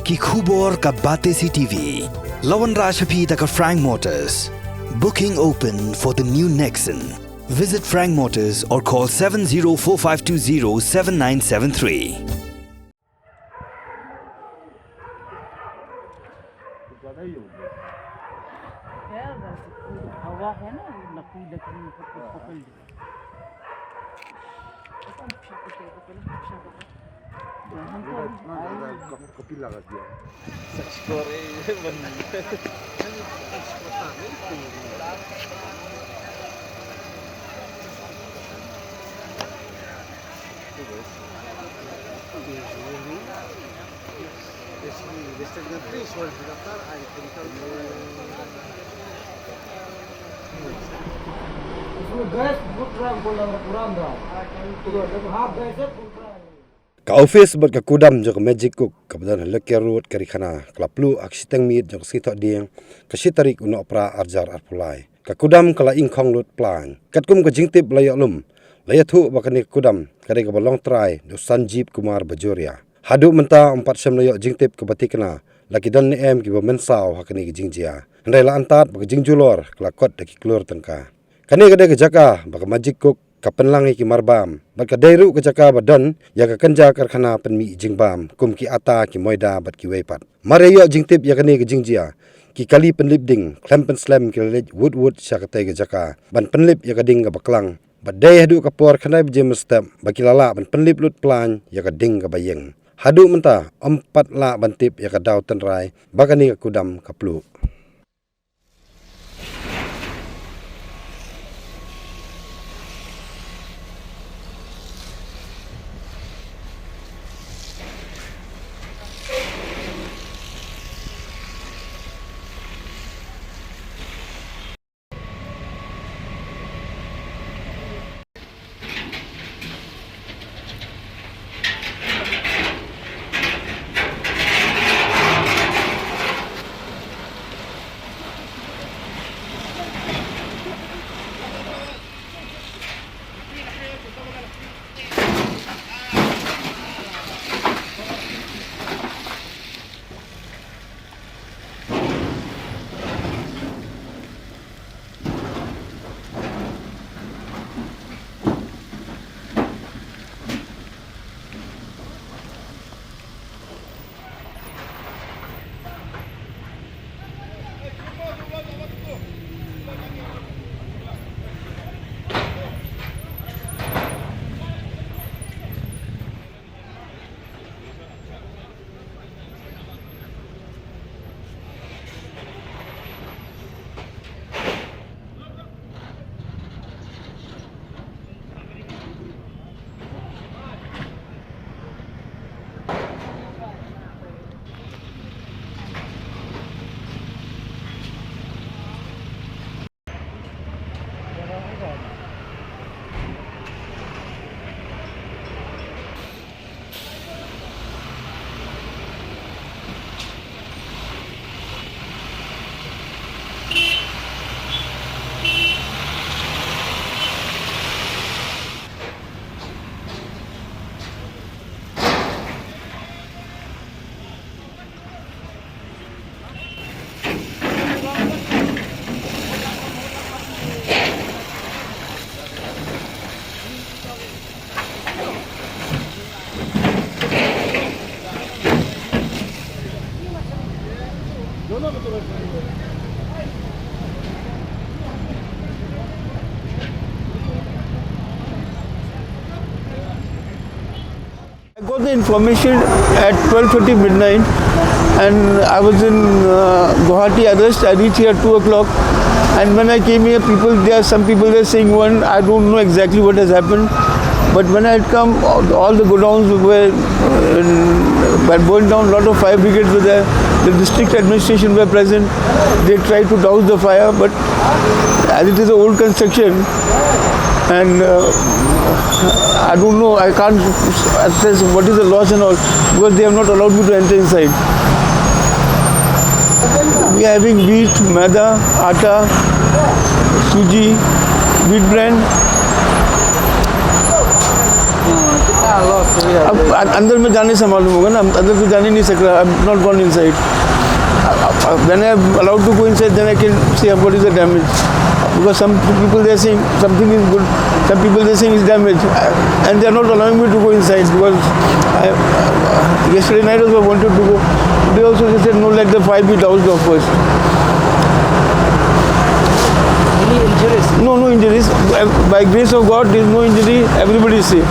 ki khubor ka bate si TV. Lawan Rashapi taka Frank Motors. Booking open for the new Nexon. Visit Frank Motors or call 7045207973. Ka Ophis buat ka Kudam jok magic cook kebetulan leker road Garikhana kala Pluh aksiteng mit jok sitok dieng ka sitarik uno pra arjar arpulai ka Kudam kala ingkhong lut plan katkum ka jingtip layak lum layak thu bakani Kudam kare ka balong trai do Sanjeev Kumar Bajoria hadu menta 4 sem layak jingtip ke batikna laki dan em ki bamensau hakani ki jingjia ndai la antat bak jing Julor kala kot daki Klur Tyngka kani ka de ka jaka bak magic cook kapen langi ki marbam bat ka dairu ke jaka badan ya ka kanja karkhana penmi jingbam kum ki ata ki moida bat ki weipat mare yo jingtip ya kani ke jingjia ki kali penlip ding klempen slam ki lej wood syakate ke jaka ban penlip ya ka ding ka baklang bat dai hadu ka por khanai bje mestap bakilala ban penlip lut plan ya ka ding ka bayeng hadu menta 4 la bantip ya ka daw tenrai bakani ka Kudam ka Pluh. I got the information at 12:30 midnight and I was in Guwahati arrest. I reached here at 2 o'clock and when I came here, some people were saying one, I don't know exactly what has happened. But when I had come, all the godowns were burned down, a lot of fire brigades were there, the district administration were present. They tried to douse the fire, but as it is an old construction, and I don't know, I can't assess what is the loss and all, because they have not allowed me to enter inside. We are having wheat, maida, atta, suji, wheat bran. Kita loss. अब अंदर में जाने से मालूम होगा ना, अंदर तो जाने नहीं सक रहा. I'm not gone inside. When I'm allowed to go inside, then I can see what is the damage. Because some people they are saying something is good, some people they are saying it's damaged, and they are not allowing me to go inside because yesterday night also I wanted to go. They also they said no, let the fire be doused off first. Any injuries? No injuries. By grace of God, there is no injury. Everybody is safe.